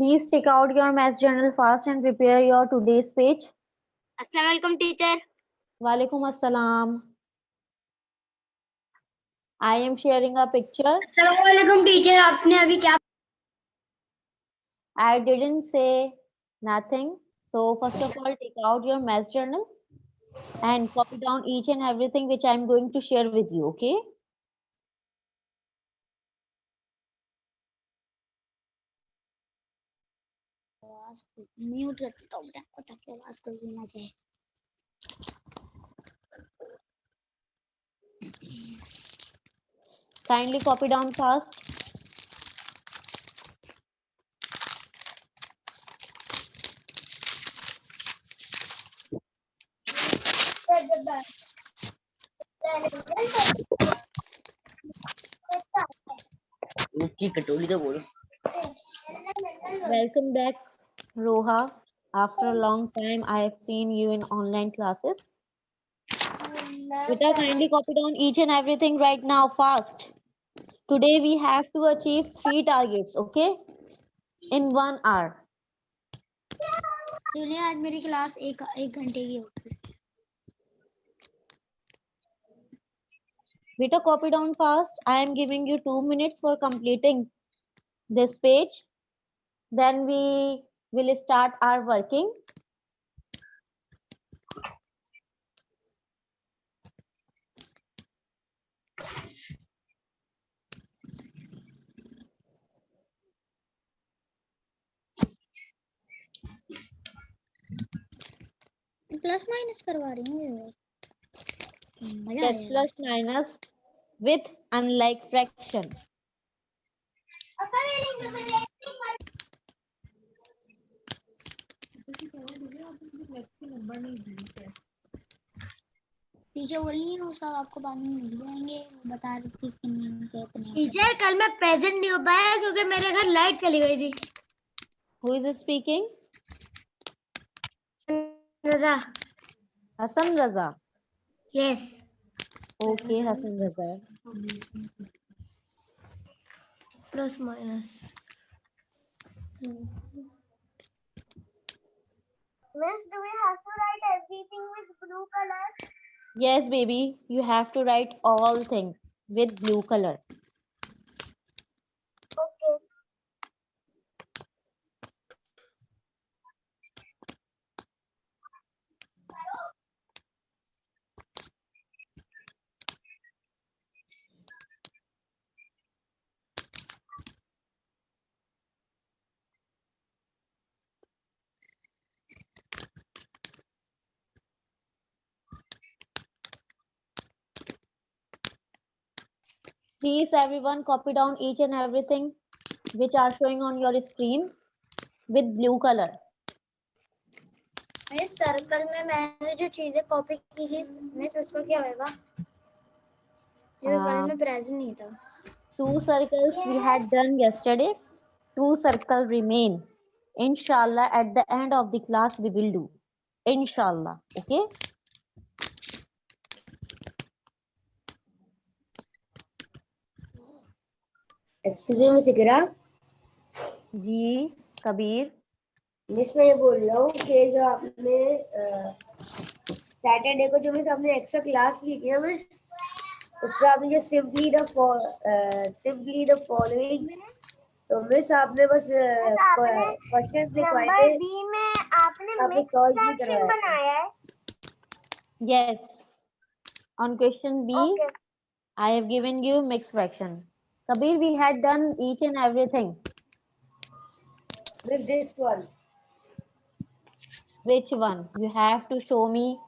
Please take out your maths journal fast and prepare your today's page. Assalamualaikum teacher. Walaikum assalam. I am sharing a picture. Assalamualaikum teacher. आपने अभी क्या? I didn't say nothing. So first of all, take out your maths journal and copy down each and everything which I am going to share with you. Okay. Mute रखता हूँ बेटा ताकि आवाज कोई ना जाए. Kindly copy down fast. कटोरी तो बोलो. Welcome back, Roha. After a long time, I have seen you in online classes. Beta, kindly copy down each and everything right now, fast. Today we have to achieve 3 targets, okay? In 1 hour. चलिए आज मेरी class एक घंटे की होगी. Beta, copy down fast. I am giving you 2 minutes for completing this page. Then we will start our working. Plus minus करवा रही हूँ. मजा Get plus minus with unlike fraction. Teacher बोली वो सब आपको बाद में मिल जाएंगे. वो बता रही थी टीचर कल मैं प्रेजेंट नहीं हो पाया क्योंकि मेरे घर लाइट चली गई थी. Who is speaking? Raza. Hassan Raza. Yes. Okay, Hassan Raza. Plus minus. Miss, do we have to write everything with blue color? Yes, baby, you have to write all things with blue color. Okay. Please, everyone, copy down each and everything which are showing on your screen with blue color. इस circle में मैंने जो चीजें copy की थी miss उसका क्या होगा? ये कल में प्रेजेंट नहीं था. 2 circles we had done yesterday. 2 circles remain. Inshallah, at the end of the class, we will do. Inshallah. Okay? Actually में सिकरा जी, कबीर. मिस मैं ये बोल रहा हूँ कि जो आपने सैटरडे को जो मिस आपने एक्स्ट्रा क्लास ली थी मिस उसका आपने जो सिंपली द फॉलोइंग तो मिस आपने बस क्वेश्चंस लिखवाए थे. नंबर बी में आपने मिक्स फ्रैक्शन बनाया है. Yes. On question B, okay. I have given you mixed fraction. Kabir, we had done each and everything. Miss this one. Which one? You have to show me.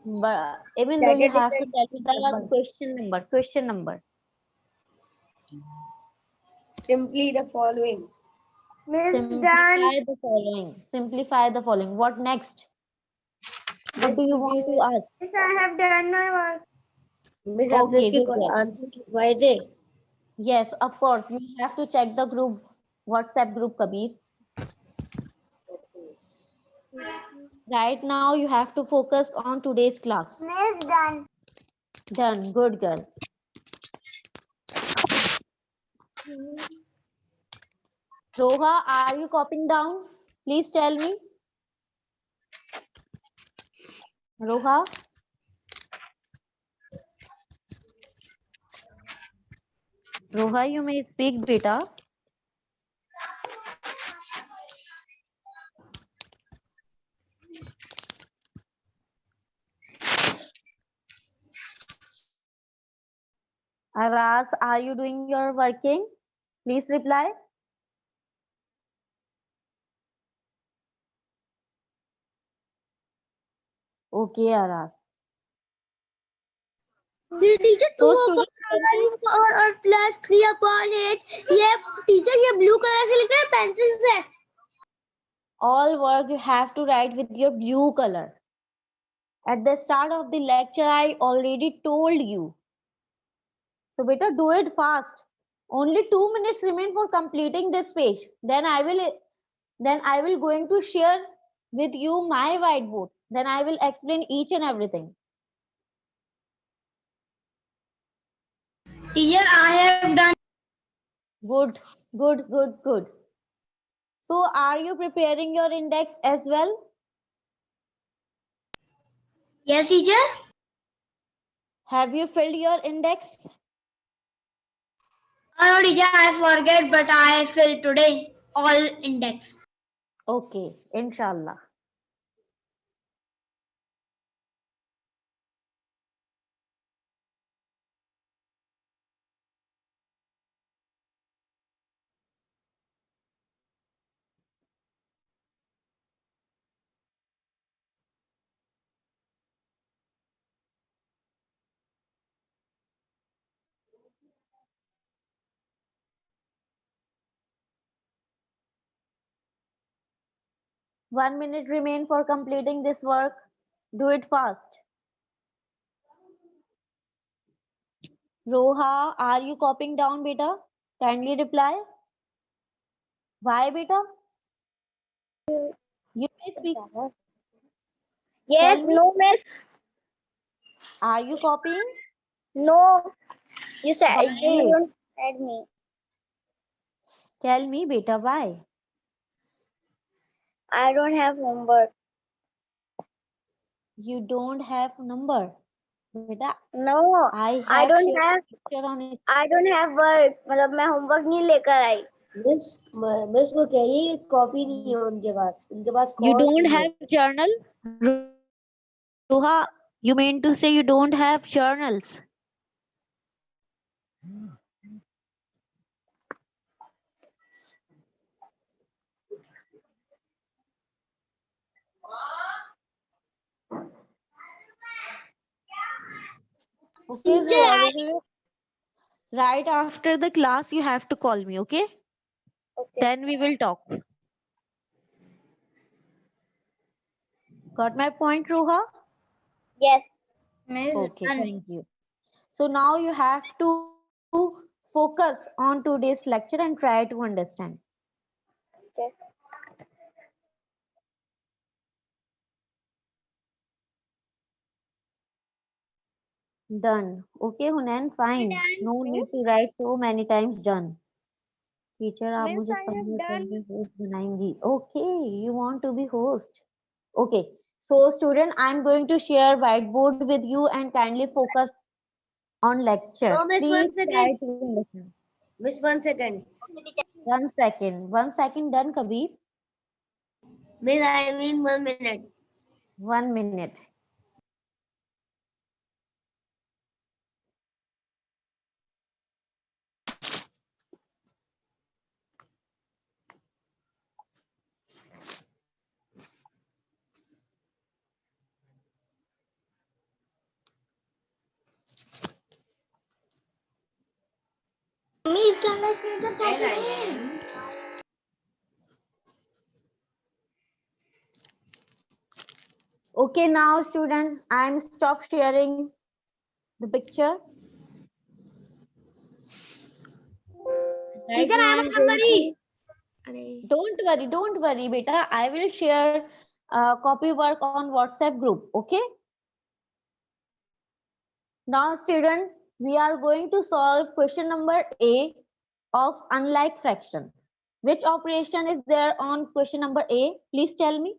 But even though you have to tell me the question number. Question number. Simply the following. Simplify the following. Simplify the following. What next? What do you want to ask? Miss, I have done my work. Miss, Okay, आपने good. answer लिखवाए थे? Yes, of course. You have to check the group, WhatsApp group, Kabir. Right now, you have to focus on today's class. Miss, done. Done. Good girl. Roha, are you copying down? Please tell me. Roha? Roha, you may speak, beta. I've asked, are you doing your working? Please reply. Okay, Aras. Teacher So 2/5 और plus 3/8 ये teacher ये blue colour से लिख रहे हैं pencil से all work you have to write with your blue color. At the start of the lecture, I already told you. So beta, do it fast. Only 2 minutes remain for completing this page. Then I will going to share with you my whiteboard. Then I will explain each and everything. Teacher I have done Good, good, good, good. So are you preparing your index as well? Yes teacher Have you filled your index? no teacher I forget but I fill today all index Okay, inshallah. One minute remain for completing this work. Do it fast. Roha, are you copying down, beta? Kindly reply. Why, beta? You may speak. Yes Tell me, no miss are you copying? No you Why? Don't add me Tell me, beta, why? I don't have homework You don't have number. Beta, no I I have don't shared have picture on it. I don't have work मतलब मैं homework नहीं लेकर I miss वो कह रही है copy नहीं है उनके पास You कोर्स don't नहीं है have journal? Roha, you mean to say you don't have journals? Okay, teacher right after the class, you have to call me, okay? Then we will talk. Got my point, Roha? Yes miss Okay, thank you. So now you have to focus on today's lecture and try to understand. Done. Okay, Hunain, fine. No need to write so many times done. Teacher, आप मुझे submit करके host बनाएंगी. Okay, you want to be host. Okay. So student, I'm going to share whiteboard with you and kindly focus on lecture. No, miss, Please one try second. to listen. Miss 1 second 1 second. 1 second done, Kabir. Miss I mean 1 minute 1 minute. Mummy इसके अंदर screenshot copy Okay, now student, I'm stop sharing the picture. Right teacher now I I'm am going number to. Don't worry, beta. I will share copy work on WhatsApp group. Okay. Now, student, we are going to solve question number A of unlike fraction. Which operation is there on question number A? Please tell me.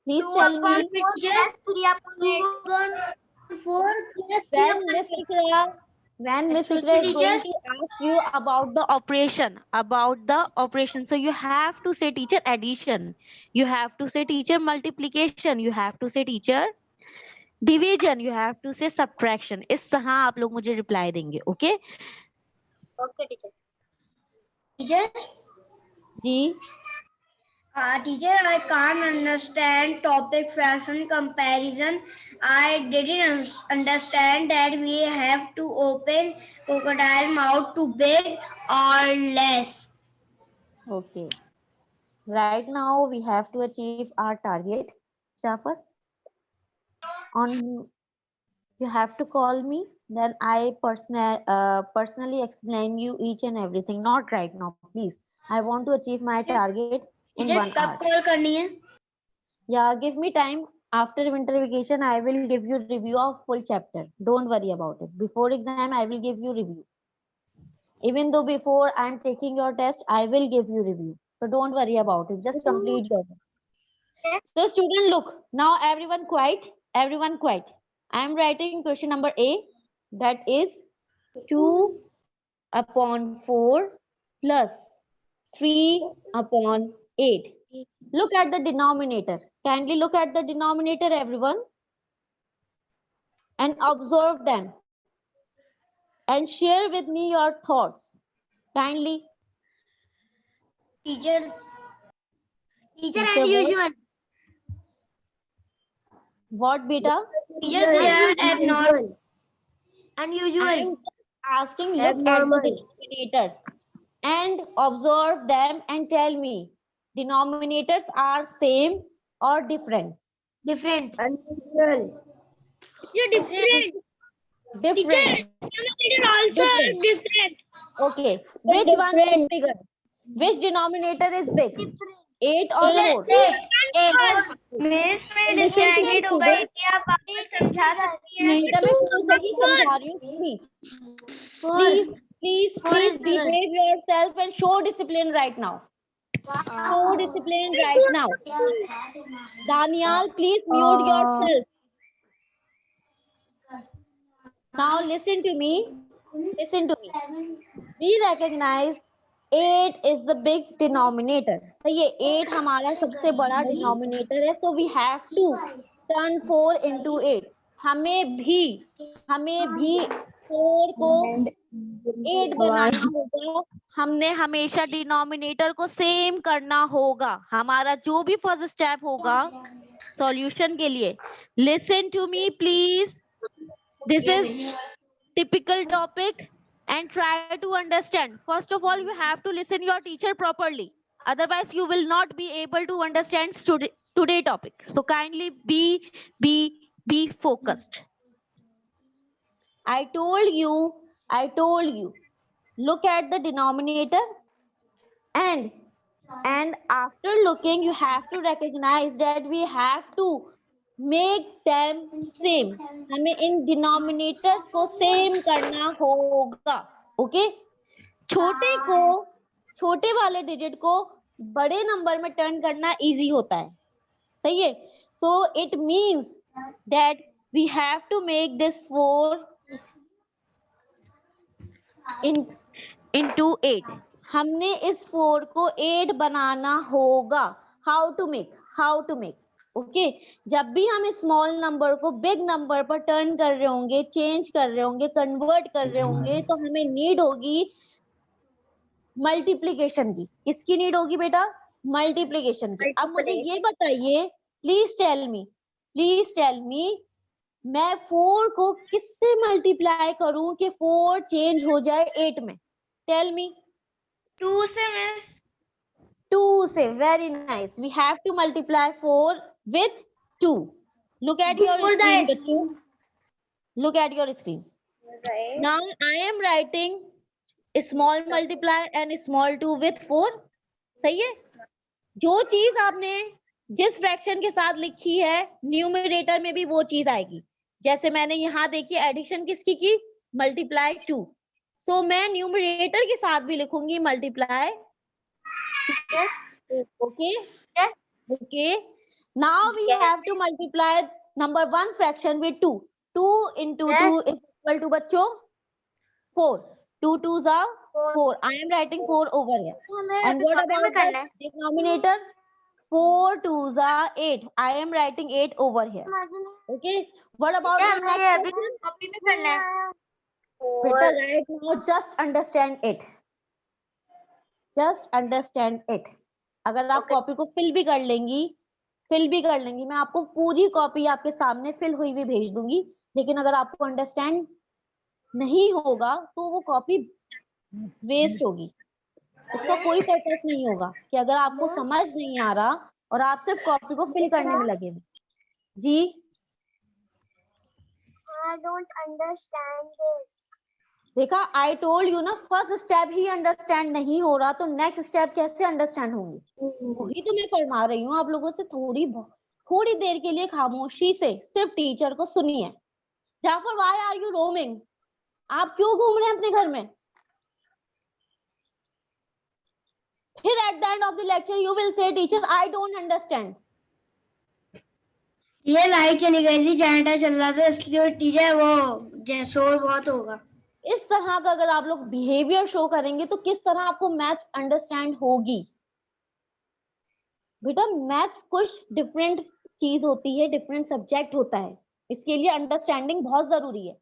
Please tell me. 3/4 When Miss Ikra, when Miss Ikra is going to ask you about the operation, so you have to say teacher addition, you have to say teacher multiplication, you have to say teacher division, you have to say subtraction. इस तरह आप लोग मुझे reply देंगे, okay? Okay, teacher. Teacher? जी. Teacher, I can't understand topic fraction comparison. I didn't understand that we have to open crocodile mouth to big or less. Okay. Right now we have to achieve our target. Jafar, you have to call me. Then I personally explain you each and everything. Not right now, please. I want to achieve my target in 1 hour. कब call करनी है? Yeah, give me time. After winter vacation, I will give you review of full chapter. Don't worry about it. Before exam, I will give you review. Even though before I am taking your test, I will give you review. So don't worry about it. Just complete your test. So student, look. Now everyone quiet. Everyone quiet. I am writing question number A. That is 2/4 plus 3/8. Look at the denominator. Kindly look at the denominator, everyone, and observe them and share with me your thoughts. Kindly. Teacher Teacher, unusual. What, beta? Teacher, they are abnormal. I am asking, look at the denominators and observe them and tell me, denominators are same or different? Different. Unusual. Different. Teacher, also different. Okay. Which one is bigger? Which denominator is big? 8 or 4? 8. Miss, मैं distracted हो गई थी, आप वापस समझा सकती हैं? मैं शुरू से ही समझा रही हूँ, please behave yourself and show discipline right now. Show discipline right now. Daniel, please mute yourself. Now listen to me. Listen to me. We recognize 8 is the big denominator. So ये 8 हमारा सबसे बड़ा denominator है. So we have to turn 4 into 8. हमें भी 4 को 8 बनाना होगा. हमने हमेशा डिनोमिनेटर को सेम करना होगा. हमारा जो भी फर्स्ट स्टेप होगा सॉल्यूशन के लिए. Listen to me please. This is typical topic and try to understand. First of all, you have to listen your teacher properly. Otherwise, you will not be able to understand today topic. So kindly be focused. I told you, look at the denominator and after looking, you have to recognize that we have to make them same. हमें इन denominators को same करना होगा. Okay? छोटे वाले digit को बड़े number में turn करना easy होता है. सही है? So it means that we have to make this 4 into 8. हमने इस 4 को 8 बनाना होगा. How to make? ओके जब भी हम स्मॉल नंबर को बिग नंबर पर टर्न कर रहे होंगे, चेंज कर रहे होंगे, कन्वर्ट कर रहे होंगे, तो हमें नीड होगी मल्टीप्लिकेशन की. किसकी नीड होगी बेटा? मल्टीप्लिकेशन की. अब मुझे ये बताइए, प्लीज टेल मी मैं 4 को किससे मल्टीप्लाई करूं कि 4 चेंज हो जाए 8 में? Tell me. 2 से मिस. 2 से. Very nice. We have to multiply 4 with 2. Look at your screen. Look at your screen. Now I am writing small multiply and small 2 with 4. सही है? जो चीज आपने जिस फ्रैक्शन के साथ लिखी है न्यूमरेटर में भी वो चीज आएगी. जैसे मैंने यहाँ देखिए एडिशन किसकी की? मल्टीप्लाई 2. सो मैं न्यूमरेटर के साथ भी लिखूंगी multiply. Okay okay. Now we have to multiply number 1 fraction with 2. 2 into 2 is equal to बच्चों 4. 2 2s are 4. I am writing 4 over here. And what about the denominator? 4 2s are 8. I am writing 8 over here. Okay. What about the next question? Beta, right now just understand it. Just understand it. अगर आप copy को fill भी कर लेंगी, मैं आपको पूरी copy आपके सामने फिल हुई भी भेज दूंगी, लेकिन अगर आपको अंडरस्टैंड नहीं होगा तो वो कॉपी वेस्ट होगी. उसका कोई पर्पस नहीं होगा कि अगर आपको समझ नहीं आ रहा और आप सिर्फ कॉपी को फिल करने में लगे. जी, I don't understand this. देखा, आई टोल्ड यू ना, फर्स्ट स्टेप ही अंडरस्टैंड नहीं हो रहा तो नेक्स्ट स्टेप कैसे अंडरस्टैंड होंगे. वही तो मैं फरमा रही हूँ आप लोगों से. थोड़ी देर के लिए खामोशी से सिर्फ टीचर को सुनिए. जाफर, व्हाई आर यू रोमिंग? आप क्यों घूम रहे हैं अपने घर में? फिर at the end of the lecture you will say teacher I don't understand. ये लाइट चली गई थी, जनरेटर चल रहा था, इसलिए टीचर वो शोर बहुत होगा. इस तरह का अगर आप लोग बिहेवियर शो करेंगे तो किस तरह आपको मैथ्स अंडरस्टैंड होगी? बेटा, मैथ्स कुछ डिफरेंट चीज होती है, डिफरेंट सब्जेक्ट होता है, इसके लिए अंडरस्टैंडिंग बहुत जरूरी है.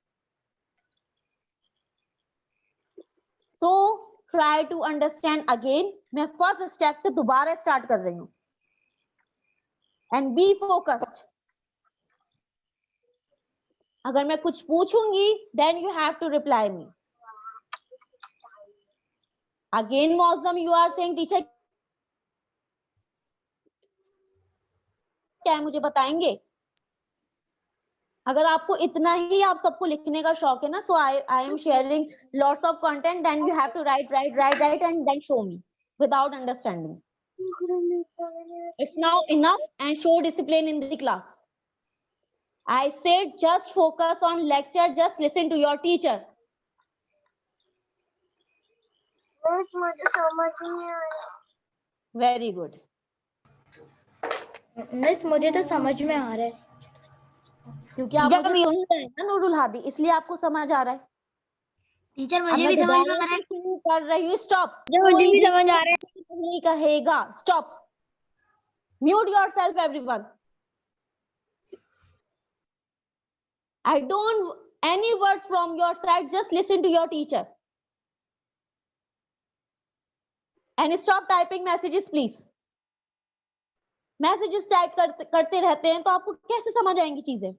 So try to understand again. मैं फर्स्ट स्टेप से दोबारा स्टार्ट कर रही हूं. And be focused. अगर मैं कुछ पूछूंगी then you have to reply me. Again Mausam, you are saying teacher क्या है मुझे बताएंगे? अगर आपको इतना ही आप सबको लिखने का शौक है ना, so I am sharing lots of content, then you have to write and then show me without understanding. It's now enough and show discipline in the class. I said just focus on lecture, just listen to your teacher. मुझे समझ नहीं आया. Very good. Miss, मुझे तो समझ में आ रहा है क्योंकि आप मुझे सुन रहे हैं ना नूरुल हादी, इसलिए आपको समझ आ रहा है. टीचर. मुझे भी समझ में आ रहा है. कर रही हूँ. स्टॉप. मुझे भी समझ आ रहा है. नहीं कहेगा. Stop. Mute yourself everyone. I don't any words from your side, just listen to your teacher. And stop typing messages please. Messages type करते रहते हैं तो आपको कैसे समझ आएंगी चीजें?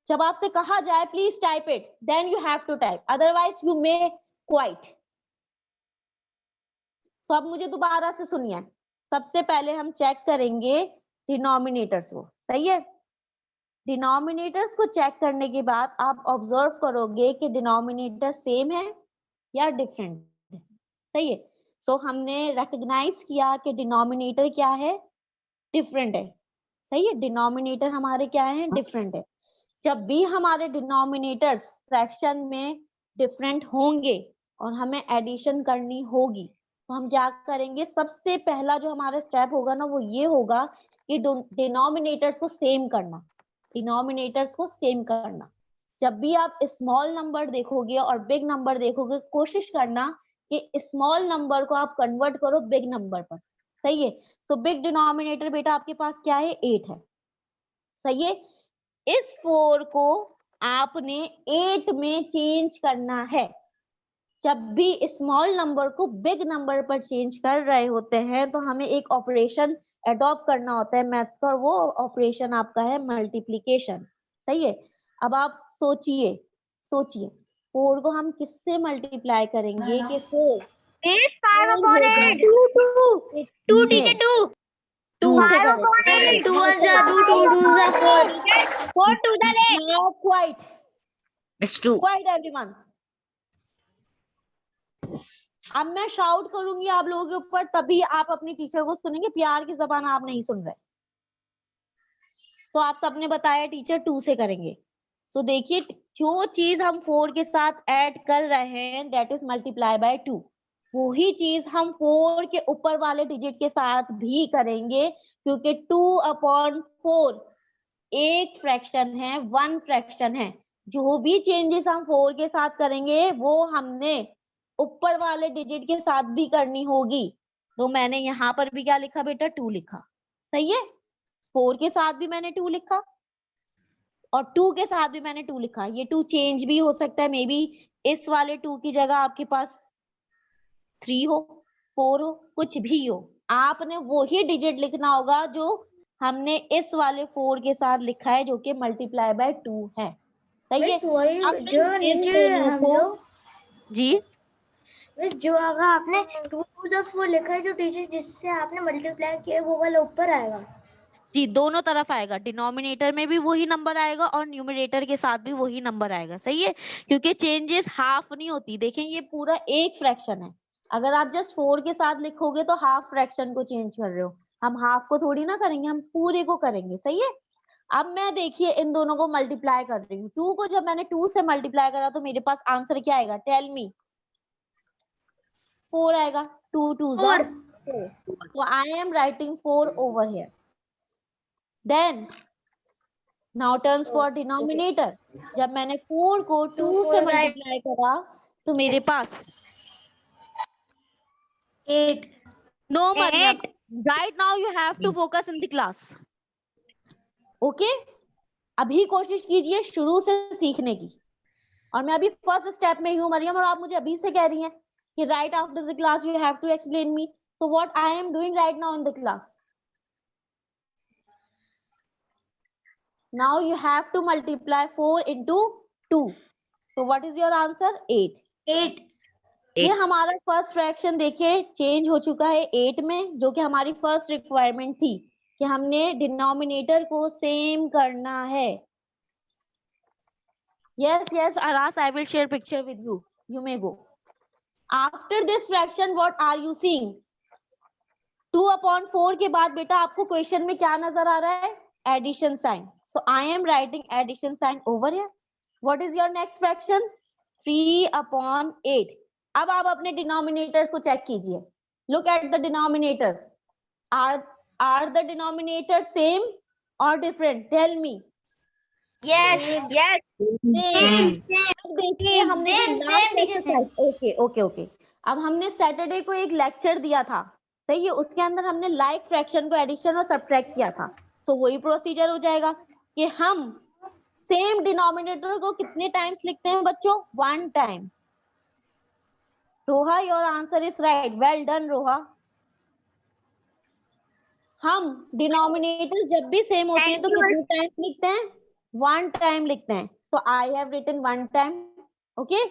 जब आपसे कहा जाए please type it, then you have to type, otherwise you may quite. तो अब मुझे दोबारा से सुनिए. सबसे पहले हम चेक करेंगे डिनोमिनेटर्स को. सही है. डिनोमिनेटर्स को चेक करने के बाद आप ऑब्जर्व करोगे कि डिनोमिनेटर सेम है या डिफरेंट है. सही है. सो हमने रिकॉग्नाइज किया कि डिनोमिनेटर क्या है? डिफरेंट है. सही है. डिनोमिनेटर हमारे क्या है? डिफरेंट है. जब भी हमारे डिनोमिनेटर्स फ्रैक्शन में डिफरेंट होंगे और हमें एडिशन करनी होगी तो हम क्या करेंगे? सबसे पहला जो हमारा स्टेप होगा ना वो ये होगा कि डिनोमिनेटर्स को सेम करना. डिनोमिनेटर्स को सेम करना. जब भी आप स्मॉल नंबर देखोगे और बिग नंबर देखोगे, कोशिश करना कि स्मॉल नंबर को आप कन्वर्ट करो बिग नंबर पर. सही है. तो बिग डिनोमिनेटर बेटा आपके पास क्या है? 8 है. सही है. इस 4 को आपने 8 में चेंज करना है. जब भी स्मॉल नंबर को बिग नंबर पर चेंज कर रहे होते हैं तो हमें एक ऑपरेशन एडॉप्ट करना होता है मैथ्स का, और वो ऑपरेशन आपका है मल्टीप्लिकेशन. सही है. अब आप सोचिए 4 को हम किससे मल्टीप्लाई करेंगे कि 4 5/8 2 टीचर 2 5/8 2 1 जा 2 2 2 जा 4 to the left. Now quiet. It's 2. Quiet everyone. अब मैं शाउट करूंगी आप लोगों के ऊपर, तभी आप अपनी टीचर को सुनेंगे. प्यार की जबान आप नहीं सुन रहे. तो आप सबने बताया टीचर 2 से करेंगे. सो देखिए जो चीज हम 4 के साथ ऐड कर रहे हैं दैट इज मल्टीप्लाई बाय 2, वही चीज हम 4 के ऊपर वाले डिजिट के साथ भी करेंगे, क्योंकि 2/4 एक फ्रैक्शन है, 1 फ्रैक्शन है। जो भी चेंजेस हम 4 के साथ करेंगे वो हमने ऊपर वाले डिजिट के साथ भी करनी होगी। तो मैंने यहाँ पर भी क्या लिखा बेटा, 2 लिखा, सही है। 4 के साथ भी मैंने 2 लिखा और 2 के साथ भी मैंने 2 लिखा। ये 2 चेंज भी हो सकता है, मे बी इस वाले 2 की जगह आपके पास 3 हो, 4 हो, कुछ भी हो। आपने वही डिजिट लिखना होगा जो हमने इस वाले 4 के साथ लिखा है, जो कि मल्टीप्लाई बाय 2 है, सही है। अब जो मैं इन नीचे दोनों हम को लोग जी जो अगर आपने 2 लिखा है, जो डिजिट जिससे आपने मल्टीप्लाई किया वो वाला ऊपर आएगा। जी दोनों तरफ आएगा, डिनोमिनेटर में भी वही नंबर आएगा और न्यूमरेटर के साथ भी वही नंबर आएगा, सही है। क्योंकि चेंजेस हाफ नहीं होती, देखें ये पूरा एक फ्रैक्शन है। अगर आप जस्ट 4 के साथ लिखोगे तो हाफ फ्रैक्शन को चेंज कर रहे हो, हम हाफ को थोड़ी ना करेंगे, हम पूरे को करेंगे, सही है। अब मैं देखिए इन दोनों को मल्टीप्लाई कर रही हूँ। 2 को जब मैंने 2 से मल्टीप्लाई करा तो मेरे पास आंसर क्या आएगा, टेल मी। 4 आएगा, 2 2s are 4, so I am writing 4 over here. Then now turns for denominator. जब मैंने 4 को 2 से मल्टीप्लाई करा तो मेरे पास 8 no Mariam, right now you have to focus in the class. Okay? अभी कोशिश कीजिए शुरू से सीखने की। और मैं अभी फर्स्ट स्टेप में ही हूँ मरियम, और आप मुझे अभी से कह रही हैं कि right after the class you have to explain me. So what I am doing right now in the class? Now you have to multiply 4 into 2. So what is your answer? 8. ये हमारा फर्स्ट फ्रैक्शन देखिए change हो चुका है 8 में, जो कि हमारी फर्स्ट रिक्वायरमेंट थी कि हमने डिनोमिनेटर को सेम करना है। Yes, yes, Aras, I will share picture with you. You may go. After this fraction, what are you seeing? 2/4 के बाद बेटा आपको क्वेश्चन में क्या नजर आ रहा है? Addition sign. So I am writing addition sign over here. What is your next fraction? 3/8. अब आप अपने डिनोमिनेटर्स को चेक कीजिए. Look at the denominators. Are the denominators same or different? Tell me. Yes. Same. अब देखिए हमने okay अब हमने सैटरडे को एक लेक्चर दिया था, सही है। उसके अंदर हमने लाइक फ्रैक्शन को एडिशन और सब्ट्रैक्ट किया था। तो वही प्रोसीजर हो जाएगा कि हम सेम डिनोमिनेटर को कितने टाइम्स लिखते हैं बच्चों? 1 time. Roha, your answer is right, well done Roha. हम डिनोमिनेटर जब भी सेम होते हैं तो कितने टाइम्स लिखते हैं? 1 टाइम लिखते हैं। So I have written 1 time. Okay,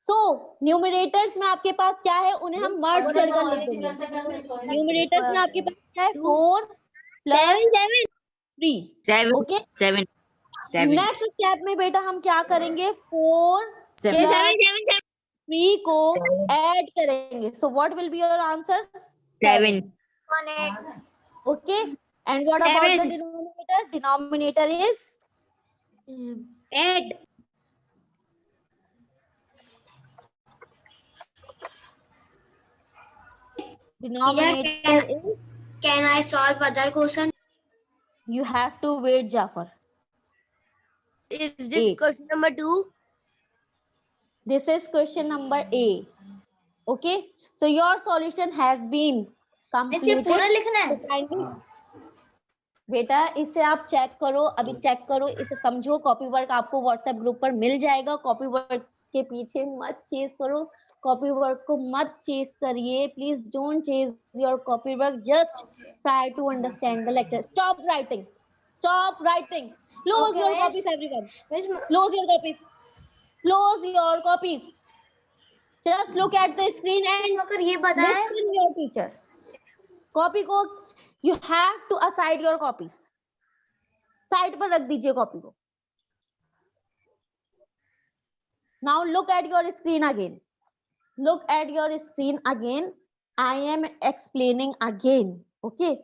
so numerators में आपके पास क्या है, उन्हें हम मर्ज कर लिख देंगे। न्यूमरेटर्स में आपके पास क्या है? 4 प्लस 3। ओके, 7 नेक्स्ट स्टेप में बेटा हम क्या करेंगे? 4 प्लस 3 को ऐड करेंगे। So what will be your answer? 7 Okay, and what about the denominator? Denominator is 8. denominator is. Can I solve other question? You have to wait, Jafar. Is this question number 2? This is question number A. Okay, so your solution has been completed. पूरा लिखना है? बेटा इसे आप check करो, अभी check करो, इसे समझो। कॉपी वर्क आपको व्हाट्सएप ग्रुप पर मिल जाएगा। कॉपी वर्क के पीछे मत चेस करो, कॉपी वर्क को मत चेस करिए, please don't chase your copy work, just try to understand the lecture. Stop writing, stop writing, close your copies everyone, close your copies, close your copies, just look at the screen and ये बताएं listen your teacher. Copy को you have to aside your copies, side पर रख दीजिए copy को। now look at your screen again, look at your screen again, I am explaining again. okay,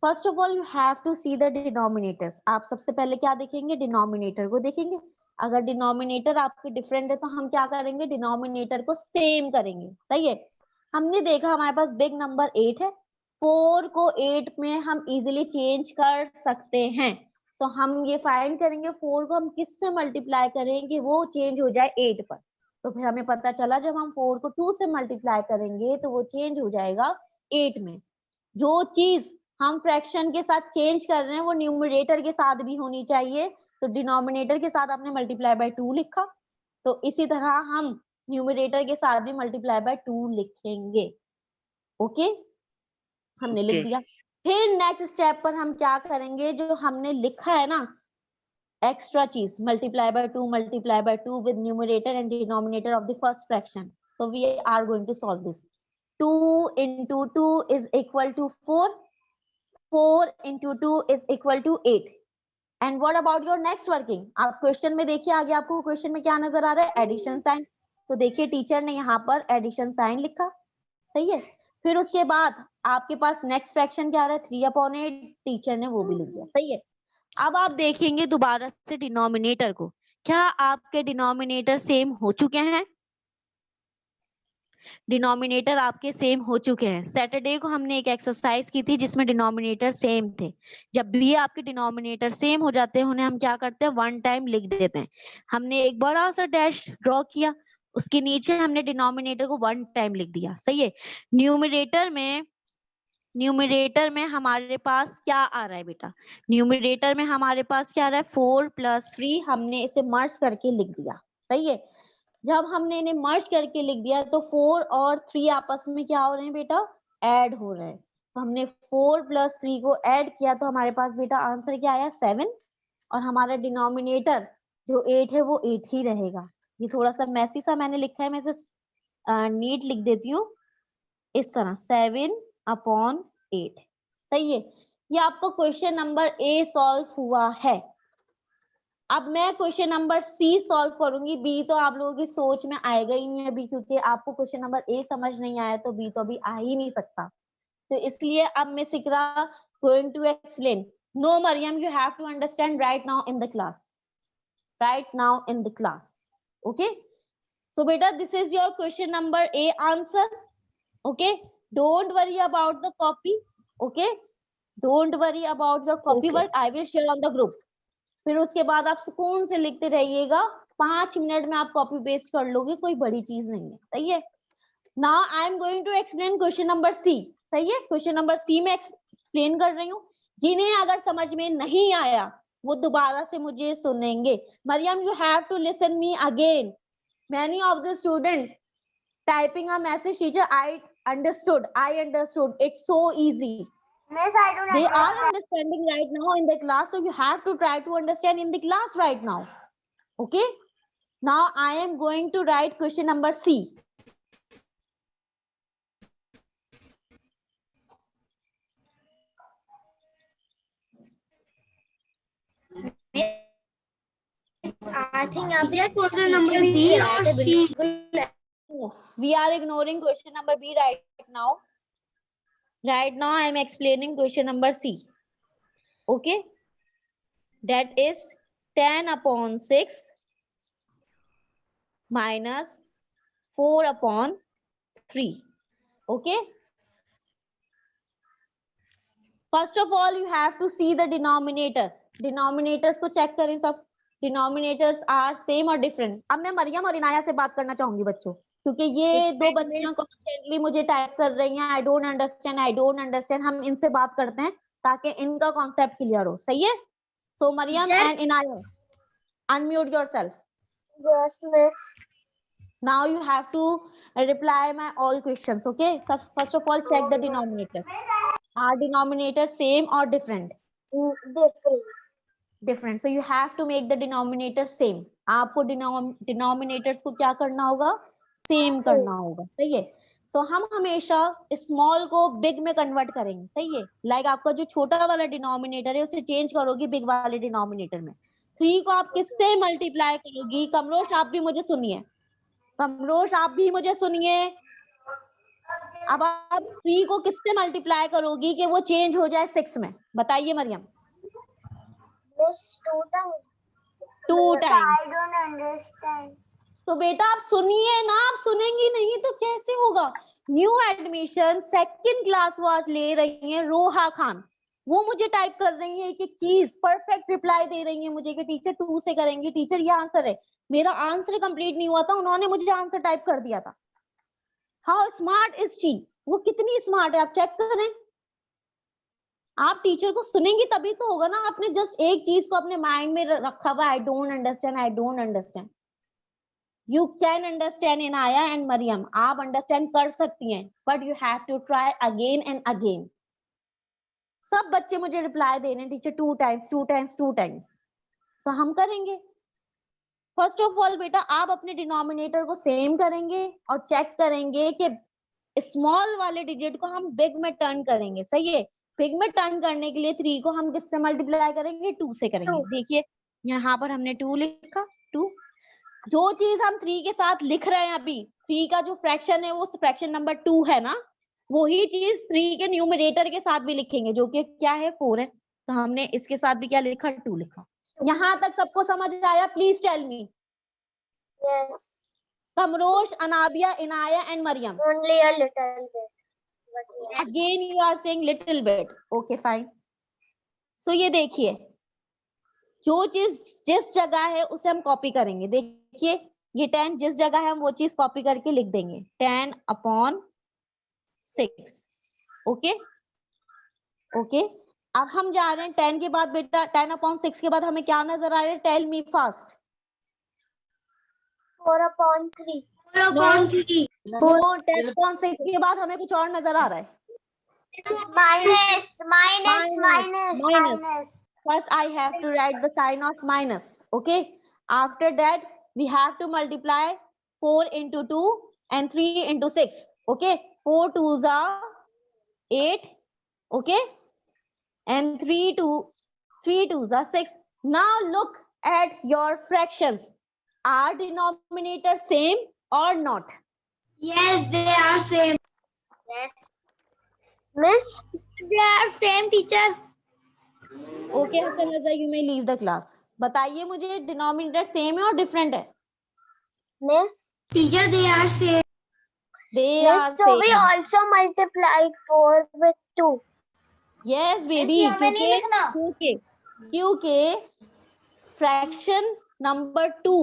first of all you have to see the denominators. आप सबसे पहले क्या देखेंगे? Denominator को देखेंगे। अगर डिनोमिनेटर आपके डिफरेंट है तो हम क्या करेंगे, डिनोमिनेटर को सेम करेंगे। सही है, हमने देखा हमारे पास बिग नंबर 8 है, 4 को 8 में हम इजीली चेंज कर सकते हैं। तो हम ये फाइंड करेंगे 4 को हम किससे मल्टीप्लाई करें कि वो चेंज हो जाए 8 पर। तो फिर हमें पता चला जब हम 4 को 2 से मल्टीप्लाई करेंगे तो वो चेंज हो जाएगा 8 में। जो चीज हम फ्रैक्शन के साथ चेंज कर रहे हैं वो न्यूमरेटर के साथ भी होनी चाहिए। तो डिनोमिनेटर के साथ आपने मल्टीप्लाई बाय 2 लिखा, तो इसी तरह हम न्यूमरेटर के साथ भी मल्टीप्लाई बाय 2 लिखेंगे। ओके, हमने लिख दिया। फिर नेक्स्ट स्टेप पर हम क्या करेंगे, जो हमने लिखा है ना एक्स्ट्रा चीज, multiply by 2 with numerator and denominator of the first fraction. So we are going to solve this. 2 into 2 is equal to 4. 4 into 2 is equal to 8. And what about your next working? आप question में देखिए, आगे आपको question में क्या नजर आ रहा है, एडिशन साइन। तो देखिए टीचर ने यहाँ पर एडिशन साइन लिखा, सही है। फिर उसके बाद आपके पास नेक्स्ट फ्रैक्शन क्या आ रहा है, 3/8, टीचर ने वो भी लिख दिया, सही है। अब आप देखेंगे दोबारा से डिनोमिनेटर को, क्या आपके डिनोमिनेटर सेम हो चुके हैं? डिनोमिनेटर आपके सेम हो चुके हैं। सैटरडे को हमने एक एक्सरसाइज की थी जिसमें डिनोमिनेटर सेम थे। जब भी आपके डिनोमिनेटर सेम हो जाते हैं उन्हें हम क्या करते हैं, वन टाइम लिख देते हैं। हमने एक बड़ा सा डैश ड्रॉ किया, उसके नीचे हमने डिनोमिनेटर को वन टाइम लिख दिया, सही है। न्यूमरेटर में हमारे पास क्या आ रहा है बेटा, न्यूमरेटर में हमारे पास क्या आ रहा है, 4 + 3, हमने इसे मर्ज करके लिख दिया, सही है। जब हमने इन्हें मर्ज करके लिख दिया तो 4 और 3 आपस में क्या हो रहे हैं बेटा, ऐड हो रहे हैं। तो हमने 4 + 3 को ऐड किया तो हमारे पास बेटा आंसर क्या आया, 7। और हमारा डिनोमिनेटर जो 8 है वो 8 ही रहेगा। ये थोड़ा सा मैसी सा मैंने लिखा है, मैं इसे नीट लिख देती हूँ इस तरह, 7/8, सही है। ये आपको क्वेश्चन नंबर ए सॉल्व हुआ है। अब मैं क्वेश्चन नंबर सी सॉल्व करूंगी। बी तो आप लोगों की सोच में आएगा ही नहीं अभी, क्योंकि आपको क्वेश्चन नंबर ए समझ नहीं आया तो बी तो अभी आ ही नहीं सकता। तो इसलिए अब मैं सिकरा going to explain. No Mariam, you have to understand right now in the class, right now in the class. Okay, so बेटा this is your question number A answer. Okay, don't worry about the copy. Okay, don't worry about your copy work. I will share on the group. फिर उसके बाद आप सुकून से लिखते रहिएगा, 5 minute में आप कॉपी पेस्ट कर लोगे, कोई बड़ी चीज नहीं है, सही है। Now I am going to explain question number C. सही है, क्वेश्चन नंबर सी में एक्सप्लेन कर रही हूँ। जिन्हें अगर समझ में नहीं आया वो दोबारा से मुझे सुनेंगे। Maryam, you have to listen me again. Many of the students typing a message, teacher, I understood. It's so easy. Miss, I don't They are understand. understanding right now in the class, so you have to try to understand in the class right now. Okay, now I am going to write question number C. I think आप question number B or C. We are ignoring question number B right now. Right now I am explaining question number C. Okay, that is 10/6 minus 4/3. Okay, first of all you have to see the denominators को check करें सब। denominators are same or different? अब मैं मरियम और इनाया से बात करना चाहूंगी बच्चों, क्योंकि ये दो बच्चियां कॉन्स्टेंटली मुझे टाइप कर रही हैं, आई डोंट अंडरस्टैंड। हम इनसे बात करते हैं ताकि इनका कॉन्सेप्ट क्लियर हो, सही है। सो Mariam and Inaya, unmute yourself. Yes, miss. Now you have to reply my all questions. Okay, so first of all check the denominators. Are denominators same or different? Different. So you have to make the denominator same. आपको denominators को क्या करना होगा, same करना होगा, सही है। तो हम हमेशा स्मॉल को बिग में कन्वर्ट करेंगे, सही है। लाइक आपका जो छोटा वाला डिनोमिनेटर है उसे चेंज करोगी बिग वाले डिनोमिनेटर में। 3 को आप किससे मल्टीप्लाई करोगी? कमरोश आप भी मुझे सुनिए, अब आप 3 को किससे मल्टीप्लाई करोगी कि वो चेंज हो जाए 6 में? बताइए Maryam. 2 times. I don't understand. तो बेटा आप सुनिए ना, आप सुनेंगी नहीं तो कैसे होगा। New admission second class watch ले रही है रोहा खान, वो मुझे टाइप कर रही है एक एक चीज, परफेक्ट रिप्लाई दे रही है मुझे कि टीचर 2 से करेंगे, टीचर ये आंसर है। मेरा आंसर कंप्लीट नहीं हुआ था, उन्होंने मुझे आंसर टाइप कर दिया था। हाउ स्मार्ट इज शी, वो कितनी स्मार्ट है, आप चेक करें। आप टीचर को सुनेंगी तभी तो होगा ना। आपने जस्ट एक चीज को अपने माइंड में रखा हुआ, I don't understand, I don't understand. You can understand Inaya and Mariam, आप अंडरस्टैंड कर सकती हैं, but you have to try again and again. सब बच्चे मुझे रिप्लाई दे रहे हैं टीचर 2 टाइम्स 2 टाइम्स 2 टाइम्स। तो हम करेंगे। फर्स्ट ऑफ ऑल बेटा आप अपने डिनोमिनेटर को सेम करेंगे और चेक करेंगे कि स्मॉल वाले डिजिट को हम बिग में टर्न करेंगे। सही है, बिग में टर्न करने के लिए 3 को हम किससे मल्टीप्लाई करेंगे, 2 से करेंगे। देखिए यहाँ पर हमने 2 लिखा, 2। जो चीज हम 3 के साथ लिख रहे हैं अभी, 3 का जो फ्रैक्शन है वो फ्रैक्शन नंबर 2 है ना, वही चीज 3 के न्यूमरेटर के साथ भी लिखेंगे, जो कि क्या है 4 है। तो हमने इसके साथ भी क्या लिखा, 2 लिखा। यहाँ तक सबको समझ आया? Please tell me. Yes. कमरोश, Anabia, Inaya and Mariam. Only a little bit. But yes. Again you are saying little bit. Okay, fine. So ये देखिए, जो चीज जिस जगह है उसे हम कॉपी करेंगे। देखिए ये 10 जिस जगह है हम वो चीज कॉपी करके लिख देंगे, 10/6। Okay okay. अब हम जा रहे हैं 10 के बाद बेटा, 10/6 के बाद हमें क्या नजर आ रहा है? Tell me fast. 4/3. 4/3. नो, 10/6 के बाद हमें कुछ और नजर आ रहा है। Minus. First I have to write the sign of minus. Okay, after that we have to multiply 4 into 2 and 3 into 6. Okay, 4 2s are 8. Okay, and 3 2s are 6. Now look at your fractions. Are denominator same or not? Yes, they are same. Yes. Miss, they are same, teacher. Okay, Hassan Raza, you may leave the class. बताइए मुझे denominator same है और different है? Miss, Teacher, they are same. They Miss, are so we same. also multiplied 4 with 2. Yes, baby. क्योंकि fraction number 2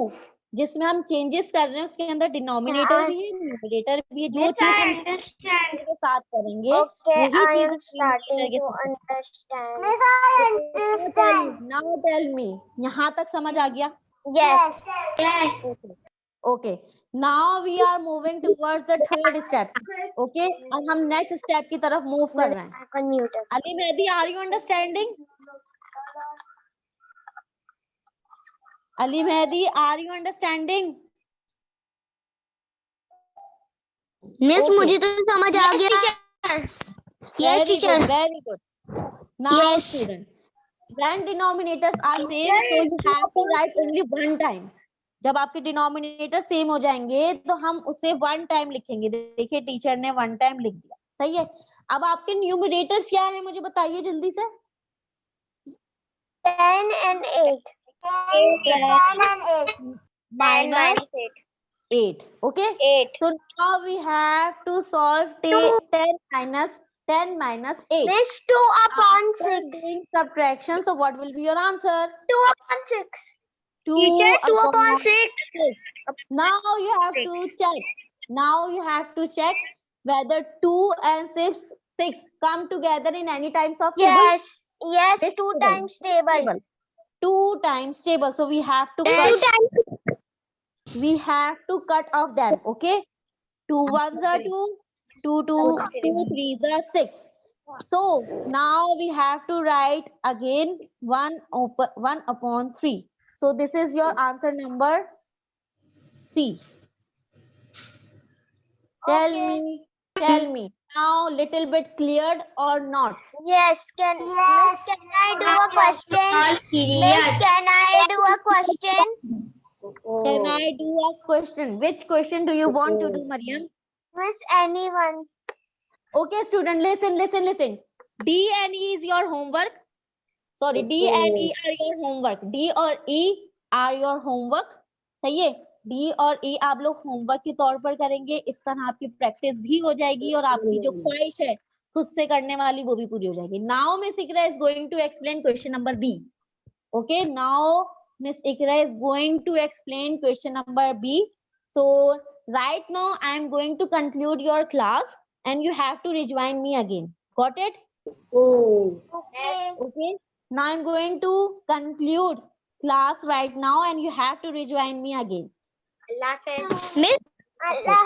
जिसमें हम changes कर रहे हैं उसके अंदर डिनोमिनेटर भी है, न्यूमरेटर भी है। जो चीज हम के साथ करेंगे Okay, वही I चीज am starting to understand. Miss, I understand. Now tell me, यहाँ तक समझ आ गया? Yes. Yes. Okay. Now we are moving towards the third step. Okay, अब हम नेक्स्ट स्टेप की तरफ मूव कर रहे हैं। Unmuted. Ali Mehdi, are you understanding? Ali Mehdi, are you understanding? Miss, Okay. मुझे तो समझ आ गया। Yes, Very teacher. good, very good. Now, Yes. student, when denominators are same, so you have to write only one time. जब आपके denominator same हो जाएंगे तो हम उसे 1 टाइम लिखेंगे। देखिए टीचर ने 1 टाइम लिख दिया। सही है। अब आपके न्यूमरेटर्स क्या है मुझे बताइए जल्दी से। 10 and 8. 10 and 8. minus 8. Okay. 8. So now we have to solve 10 minus 8. Miss, 2/6. Doing subtraction. So what will be your answer? 2/6. 2 Teacher, upon 2/6. 6. Now you have to check. Now you have to check whether 2 and 6 come together in any times of table. Yes. Yes, Which 2 table? times table. 2 times table. So we have to 2 cut. times. We have to cut off them. Okay. 2 1s are 2. 2 3s are 6. So now we have to write again 1/3. So this is your answer number C. Tell me now, little bit cleared or not? Yes. Miss, can I do a question? Miss, can I do a question? Can I do a question? Which question do you want to do, Mariam? Miss, anyone. Okay, student, listen. D and E is your homework. Sorry, D and E are your homework. D or E are your homework. सही है, D और ए आप लोग homework के तौर पर करेंगे, इस तरह आपकी प्रैक्टिस भी हो जाएगी और आपकी जो ख्वाहिश है खुद से करने वाली वो भी पूरी हो जाएगी। Now miss Iqra is going to explain question number B. Okay, now miss Iqra is going to explain question number B. So right now I am going to conclude your class and you have to rejoin me again. Got it? Oh. Okay. Now I'm going to conclude class right now and you have to rejoin me again. Allah Hafiz. Miss, Allah